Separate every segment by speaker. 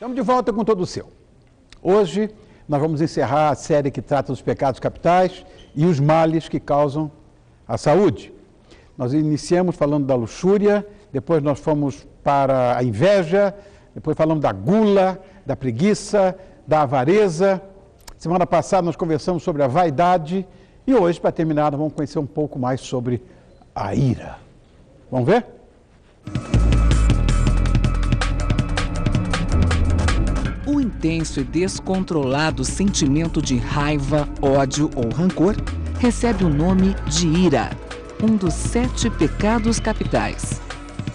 Speaker 1: Estamos de volta com todo o seu. Hoje nós vamos encerrar a série que trata dos pecados capitais e os males que causam a saúde. Nós iniciamos falando da luxúria, depois nós fomos para a inveja, depois falamos da gula, da preguiça, da avareza. Semana passada nós conversamos sobre a vaidade e hoje, para terminar, nós vamos conhecer um pouco mais sobre a ira. Vamos ver?
Speaker 2: O intenso e descontrolado sentimento de raiva, ódio ou rancor recebe o nome de ira, um dos 7 pecados capitais.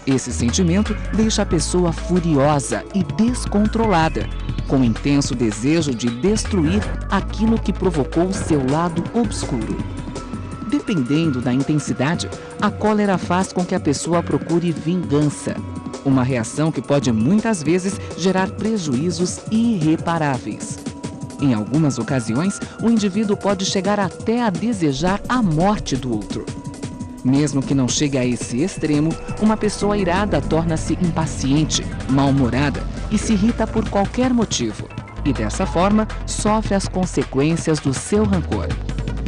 Speaker 2: Esse sentimento deixa a pessoa furiosa e descontrolada, com intenso desejo de destruir aquilo que provocou seu lado obscuro. Dependendo da intensidade, a cólera faz com que a pessoa procure vingança. Uma reação que pode muitas vezes gerar prejuízos irreparáveis. Em algumas ocasiões, o indivíduo pode chegar até a desejar a morte do outro. Mesmo que não chegue a esse extremo, uma pessoa irada torna-se impaciente, mal-humorada e se irrita por qualquer motivo. E dessa forma, sofre as consequências do seu rancor.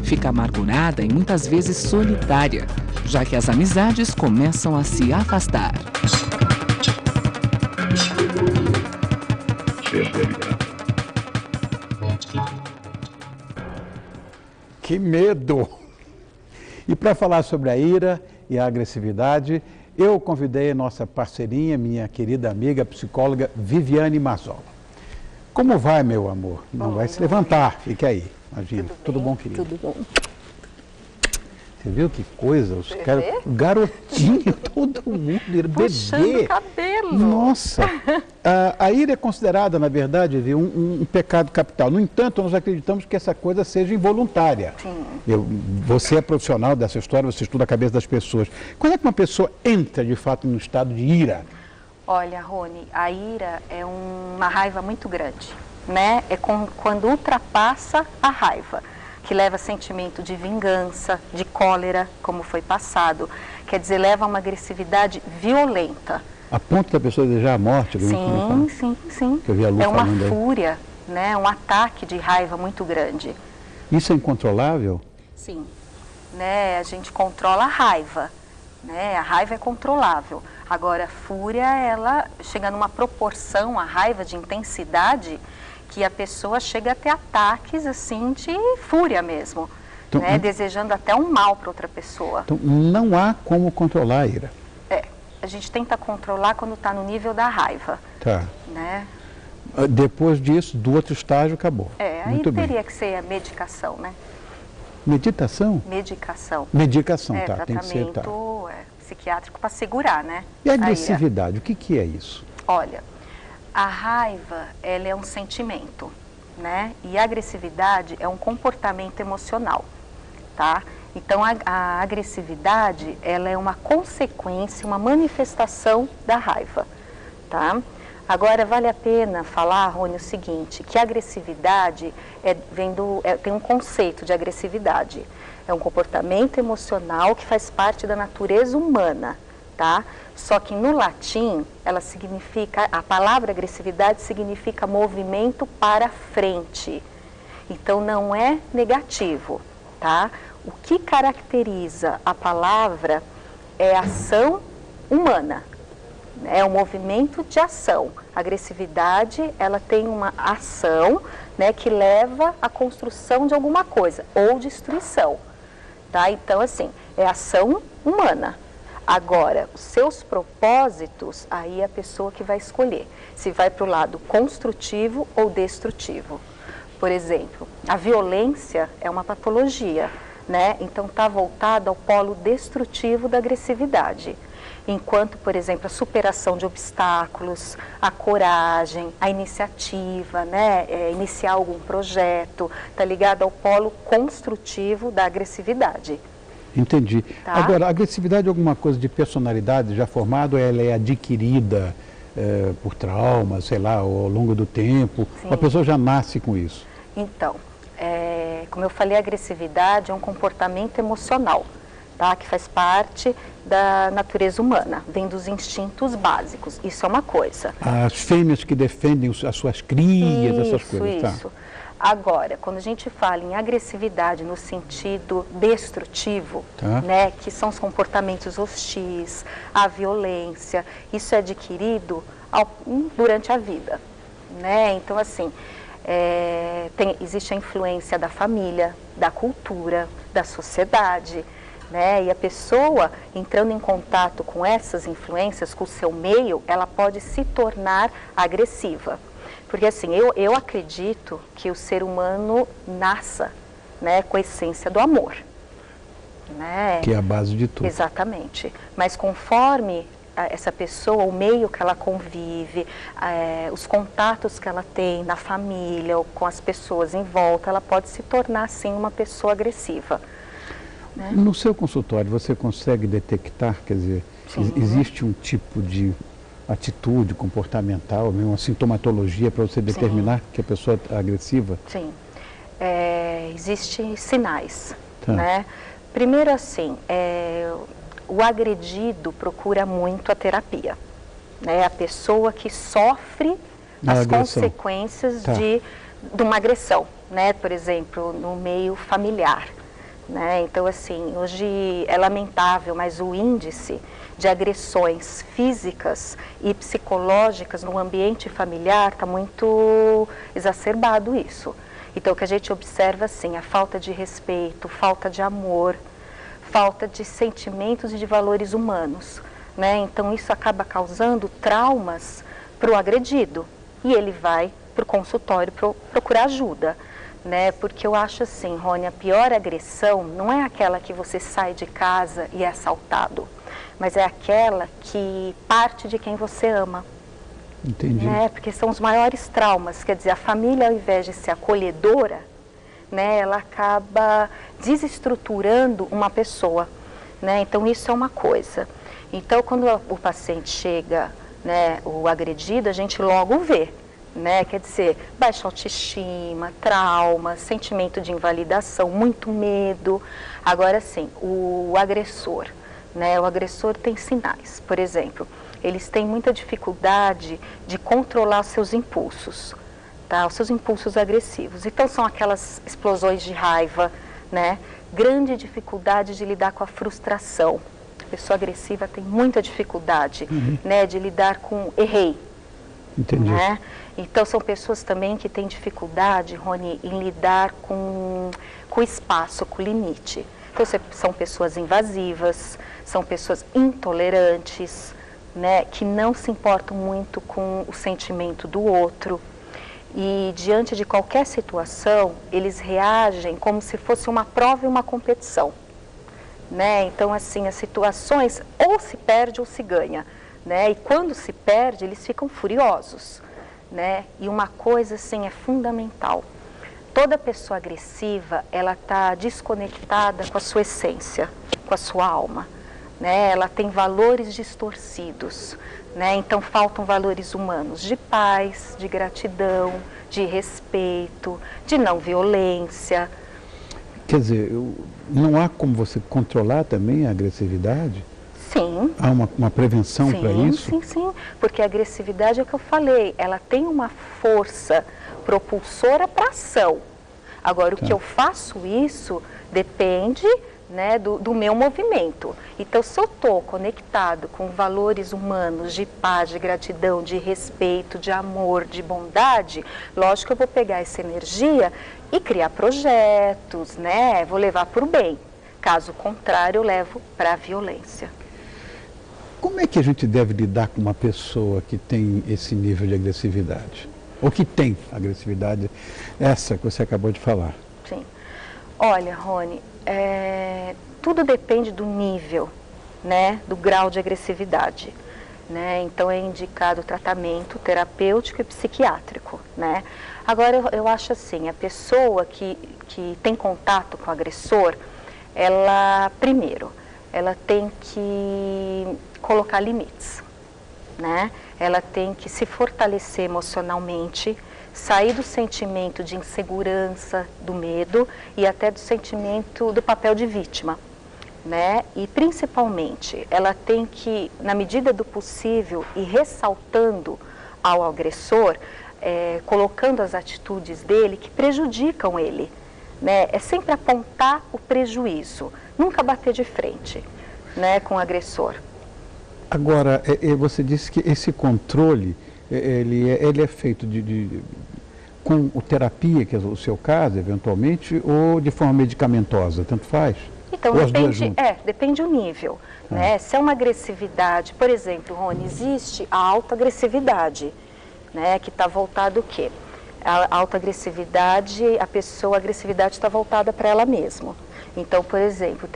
Speaker 2: Fica amargurada e muitas vezes solitária, já que as amizades começam a se afastar.
Speaker 1: Que medo! E para falar sobre a ira e a agressividade, eu convidei a nossa parceirinha, minha querida amiga, psicóloga Viviane Mazzola. Como vai, meu amor? Não vai se levantar, fique aí, imagina. Tudo bom, querida?
Speaker 3: Tudo bom.
Speaker 1: Você viu que coisa? Os caras, garotinho, todo mundo,
Speaker 3: Puxando
Speaker 1: bebê.
Speaker 3: o cabelo.
Speaker 1: Nossa! A ira é considerada, na verdade, um pecado capital. No entanto, nós acreditamos que essa coisa seja involuntária.
Speaker 3: Sim.
Speaker 1: Você é profissional dessa história, você estuda a cabeça das pessoas. Quando é que uma pessoa entra, de fato, no estado de ira?
Speaker 3: Olha, Rony, a ira é uma raiva muito grande, né? É quando ultrapassa a raiva, que leva a sentimento de vingança, de cólera, como foi passado. Quer dizer, leva a uma agressividade violenta.
Speaker 1: A ponto da pessoa desejar a morte?
Speaker 3: Sim.
Speaker 1: Que eu vi a Lu
Speaker 3: É uma
Speaker 1: falando aí.
Speaker 3: fúria, né? Um ataque de raiva muito grande.
Speaker 1: Isso é incontrolável?
Speaker 3: Sim. Né? A gente controla a raiva, né? A raiva é controlável. Agora, a fúria, ela chega numa proporção, a raiva de intensidade, que a pessoa chega a ter ataques, assim, de fúria mesmo, então, né? Desejando até um mal para outra pessoa.
Speaker 1: Então, não há como controlar a ira.
Speaker 3: A gente tenta controlar quando está no nível da raiva.
Speaker 1: Tá.
Speaker 3: Né?
Speaker 1: Depois disso, do outro estágio, acabou.
Speaker 3: Aí teria que ser a medicação, né?
Speaker 1: Meditação?
Speaker 3: Medicação.
Speaker 1: Medicação, tá. Tem que ser, tá.
Speaker 3: Tratamento psiquiátrico para segurar, né?
Speaker 1: E a agressividade, o que é isso?
Speaker 3: Olha, a raiva, ela é um sentimento, né? E a agressividade é um comportamento emocional, tá? Então, a agressividade, ela é uma consequência, uma manifestação da raiva, tá? Agora, vale a pena falar, Rony, o seguinte, que a agressividade tem um conceito de agressividade. É um comportamento emocional que faz parte da natureza humana, tá? Só que no latim, ela significa, a palavra agressividade significa movimento para frente. Então, não é negativo, tá? O que caracteriza a palavra é a ação humana, é um movimento de ação. A agressividade, ela tem uma ação, né, que leva à construção de alguma coisa, ou destruição, tá? Então, assim, é ação humana. Agora, os seus propósitos, aí é a pessoa que vai escolher, se vai para o lado construtivo ou destrutivo. Por exemplo, a violência é uma patologia, né? Então está voltada ao polo destrutivo da agressividade. Enquanto, por exemplo, a superação de obstáculos, a coragem, a iniciativa, né? Iniciar algum projeto, está ligado ao polo construtivo da agressividade.
Speaker 1: Entendi.
Speaker 3: Tá?
Speaker 1: Agora, a agressividade é alguma coisa de personalidade já formada ou ela é adquirida por trauma, sei lá, ao longo do tempo? Sim. A pessoa já nasce com isso?
Speaker 3: Então, como eu falei, a agressividade é um comportamento emocional, tá? Que faz parte da natureza humana, vem dos instintos básicos. Isso é uma coisa.
Speaker 1: As fêmeas que defendem as suas crias, essas coisas.
Speaker 3: Isso.
Speaker 1: Tá.
Speaker 3: Agora, quando a gente fala em agressividade no sentido destrutivo,
Speaker 1: Tá.
Speaker 3: né, que são os comportamentos hostis, a violência, isso é adquirido durante a vida, né? Então, assim, existe a influência da família, da cultura, da sociedade, né? E a pessoa, entrando em contato com essas influências, com o seu meio, ela pode se tornar agressiva. Porque assim, eu acredito que o ser humano nasça, né, com a essência do amor. Né?
Speaker 1: Que é a base de tudo.
Speaker 3: Exatamente. Mas conforme essa pessoa, o meio que ela convive, os contatos que ela tem na família ou com as pessoas em volta, ela pode se tornar, sim, uma pessoa agressiva. Né?
Speaker 1: No seu consultório, você consegue detectar, quer dizer, existe um tipo de atitude comportamental, uma sintomatologia para você determinar
Speaker 3: Sim.
Speaker 1: que a pessoa é agressiva?
Speaker 3: Sim. Existem sinais,
Speaker 1: Tá.
Speaker 3: né? Primeiro, assim, o agredido procura muito a terapia, né? A pessoa que sofre as consequências
Speaker 1: Tá.
Speaker 3: de uma agressão, né? Por exemplo, no meio familiar, né? Então, assim, hoje é lamentável, mas o índice de agressões físicas e psicológicas no ambiente familiar está muito exacerbado isso. Então, o que a gente observa, assim, a falta de respeito, falta de amor, falta de sentimentos e de valores humanos, né? Então, isso acaba causando traumas para o agredido e ele vai para o consultório procurar ajuda, né? Porque eu acho assim, Rony, a pior agressão não é aquela que você sai de casa e é assaltado, mas é aquela que parte de quem você ama.
Speaker 1: Entendi.
Speaker 3: Né? Porque são os maiores traumas, quer dizer, a família, ao invés de ser acolhedora, né, ela acaba desestruturando uma pessoa, né? Então isso é uma coisa. Então quando o paciente chega, né, o agredido, a gente logo vê, né? Quer dizer, baixa autoestima, trauma, sentimento de invalidação, muito medo. Agora sim, o agressor, né? O agressor tem sinais, por exemplo, eles têm muita dificuldade de controlar os seus impulsos, tá? Os seus impulsos agressivos. Então são aquelas explosões de raiva, né? Grande dificuldade de lidar com a frustração. A pessoa agressiva tem muita dificuldade, né, de lidar com errei.
Speaker 1: Entendi.
Speaker 3: Né? Então são pessoas também que têm dificuldade, Rony, em lidar com o espaço, com o limite. Então são pessoas invasivas, são pessoas intolerantes, né, que não se importam muito com o sentimento do outro. E diante de qualquer situação, eles reagem como se fosse uma prova e uma competição. Né? Então, assim, as situações ou se perde ou se ganha. Né? E quando se perde, eles ficam furiosos. Né? E uma coisa, assim, é fundamental. Toda pessoa agressiva, ela está desconectada com a sua essência, com a sua alma. Né? Ela tem valores distorcidos. Né? Então, faltam valores humanos de paz, de gratidão, de respeito, de não violência.
Speaker 1: Quer dizer, não há como você controlar também a agressividade?
Speaker 3: Sim.
Speaker 1: Há uma prevenção para isso?
Speaker 3: Sim, sim. Porque a agressividade é o que eu falei, ela tem uma força propulsora para ação. Agora, o que eu faço isso depende, né, do meu movimento. Então, se eu estou conectado com valores humanos de paz, de gratidão, de respeito, de amor, de bondade, lógico que eu vou pegar essa energia e criar projetos, né? Vou levar para o bem. Caso contrário, eu levo para a violência.
Speaker 1: Como é que a gente deve lidar com uma pessoa que tem esse nível de agressividade? Ou que tem agressividade, essa que você acabou de falar?
Speaker 3: Sim. Olha, Rony, tudo depende do nível, né, do grau de agressividade. Né? Então é indicado tratamento terapêutico e psiquiátrico. Né? Agora eu acho assim, a pessoa que tem contato com o agressor, ela, primeiro, ela tem que colocar limites. Né? Ela tem que se fortalecer emocionalmente, sair do sentimento de insegurança, do medo e até do sentimento do papel de vítima. né? E principalmente, ela tem que, na medida do possível, ir ressaltando ao agressor, colocando as atitudes dele que prejudicam ele, né? É sempre apontar o prejuízo, nunca bater de frente, né, com o agressor.
Speaker 1: Agora, você disse que esse controle, ele é feito com terapia, que é o seu caso, eventualmente, ou de forma medicamentosa, tanto faz?
Speaker 3: Então, depende do nível, né? Se é uma agressividade, por exemplo, Rony, existe a autoagressividade, né, que está voltado o quê? A autoagressividade, a agressividade está voltada para ela mesma. Então, por exemplo,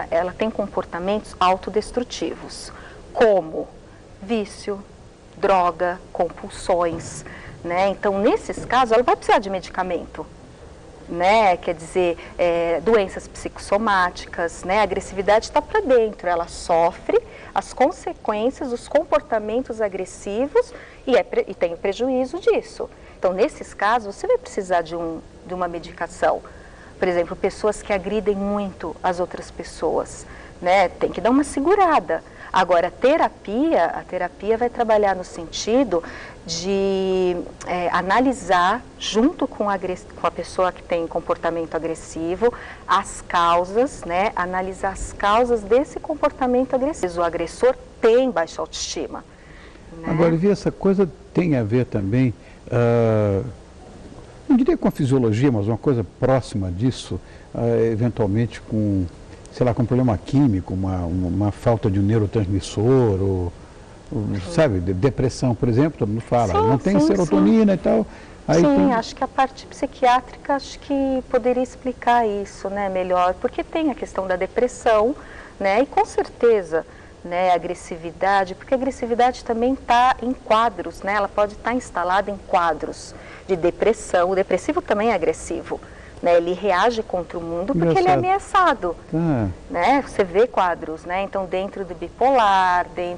Speaker 3: ela tem comportamentos autodestrutivos, como vício, droga, compulsões, né? Então, nesses casos, ela vai precisar de medicamento, né? Quer dizer, doenças psicossomáticas, né? A agressividade está para dentro, ela sofre as consequências dos comportamentos agressivos e tem o prejuízo disso. Então, nesses casos, você vai precisar de uma medicação. Por exemplo, pessoas que agridem muito as outras pessoas, né? Tem que dar uma segurada. Agora, a terapia vai trabalhar no sentido de analisar, junto com a pessoa que tem comportamento agressivo, as causas, né? Analisar as causas desse comportamento agressivo. O agressor tem baixa autoestima, né?
Speaker 1: Agora, essa coisa tem a ver também, não diria com a fisiologia, mas uma coisa próxima disso, eventualmente com, sei lá, com um problema químico, uma falta de um neurotransmissor, ou sabe, depressão, por exemplo, todo mundo fala, não tem serotonina e tal. Aí
Speaker 3: acho que a parte psiquiátrica, acho que poderia explicar isso, né, melhor, porque tem a questão da depressão, né, e com certeza, né, a agressividade, porque a agressividade também está em quadros, né, ela pode estar instalada em quadros de depressão. O depressivo também é agressivo, né, ele reage contra o mundo porque ele é ameaçado, né, você vê quadros, né, então dentro do bipolar, tem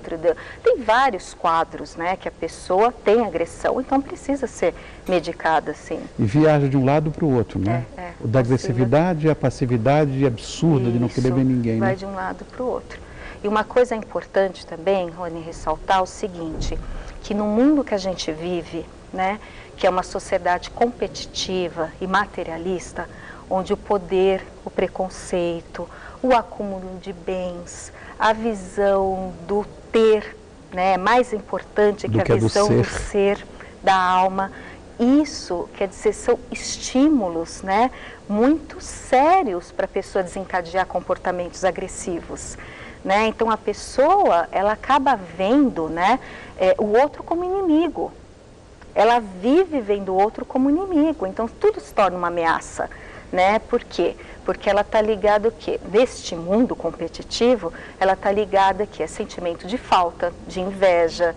Speaker 3: vários quadros, né, que a pessoa tem agressão, então precisa ser medicada, sim.
Speaker 1: E viaja de um lado para o outro, né? O da agressividade, a passividade absurda de não querer ver ninguém,
Speaker 3: vai
Speaker 1: né?
Speaker 3: de um lado para o outro. E uma coisa importante também, Rony, ressaltar o seguinte, que no mundo que a gente vive, né, que é uma sociedade competitiva e materialista, onde o poder, o preconceito, o acúmulo de bens, a visão do ter, né, é mais importante que a visão do ser, da alma. Isso, quer dizer, são estímulos, né, muito sérios para a pessoa desencadear comportamentos agressivos, né? Então a pessoa, ela acaba vendo, né, o outro como inimigo. Ela vive vendo o outro como inimigo, então tudo se torna uma ameaça, né? Por quê? Porque ela está ligada o quê? Neste mundo competitivo, ela está ligada a sentimento de falta, de inveja,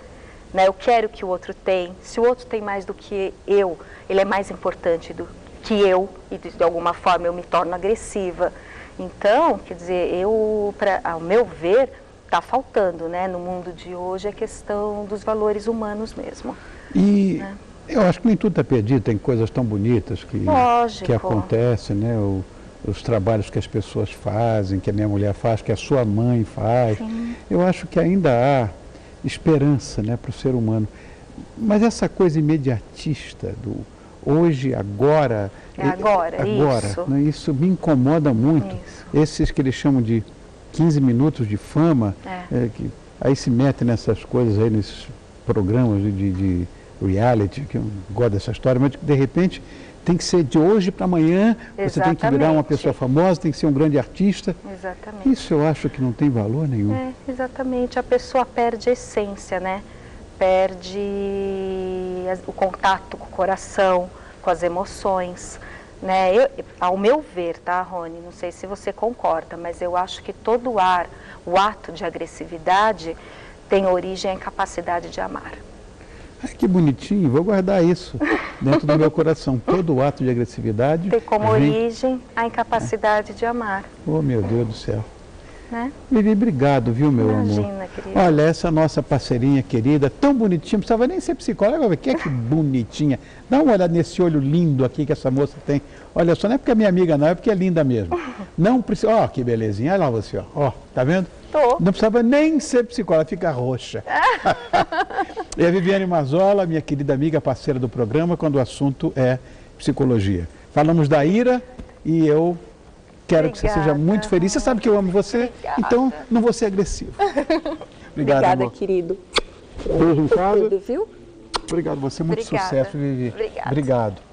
Speaker 3: né? Eu quero que o outro tem, se o outro tem mais do que eu, ele é mais importante do que eu, e de alguma forma eu me torno agressiva. Então, quer dizer, ao meu ver, está faltando, né, no mundo de hoje a questão dos valores humanos mesmo.
Speaker 1: E eu acho que nem tudo está perdido, tem coisas tão bonitas que acontecem, né? Os trabalhos que as pessoas fazem, que a minha mulher faz, que a sua mãe faz.
Speaker 3: Sim.
Speaker 1: Eu acho que ainda há esperança, né, para o ser humano. Mas essa coisa imediatista do hoje, agora... isso. Né, isso me incomoda muito.
Speaker 3: Isso.
Speaker 1: Esses que eles chamam de 15 minutos de fama, que aí se metem nessas coisas aí, nesses programas de reality, que eu gosto dessa história, mas de repente tem que ser de hoje para amanhã, você tem que virar uma pessoa famosa, tem que ser um grande artista.
Speaker 3: Exatamente.
Speaker 1: Isso eu acho que não tem valor nenhum.
Speaker 3: Exatamente, a pessoa perde a essência, né? Perde o contato com o coração, com as emoções, né? Ao meu ver, tá, Rony, não sei se você concorda, mas eu acho que todo o ato de agressividade tem origem em capacidade de amar.
Speaker 1: Ai, que bonitinho, vou guardar isso dentro do meu coração. Todo ato de agressividade
Speaker 3: tem como origem a incapacidade de amar.
Speaker 1: Oh, meu Deus do céu.
Speaker 3: né?
Speaker 1: Vivi, obrigado, viu, meu amor?
Speaker 3: Imagina, querida.
Speaker 1: Olha, essa nossa parceirinha querida, tão bonitinha, não precisava nem ser psicóloga, olha que bonitinha. Dá uma olhada nesse olho lindo aqui que essa moça tem. Olha só, não é porque é minha amiga não, é porque é linda mesmo. Não precisa, ó, que belezinha, olha lá você, ó, tá vendo?
Speaker 3: Tô.
Speaker 1: Não precisava nem ser psicóloga, fica roxa. E a Viviane Mazzola, minha querida amiga, parceira do programa, quando o assunto é psicologia. Falamos da Ira e eu quero que você seja muito feliz. Você sabe que eu amo você, então não vou ser agressivo.
Speaker 4: Obrigada,
Speaker 1: amor.
Speaker 4: querido.
Speaker 1: Beijo em casa.
Speaker 4: Tudo, viu?
Speaker 1: Obrigado, você. Muito
Speaker 3: Obrigada.
Speaker 1: sucesso, Vivi.
Speaker 3: Obrigada.
Speaker 1: Obrigado.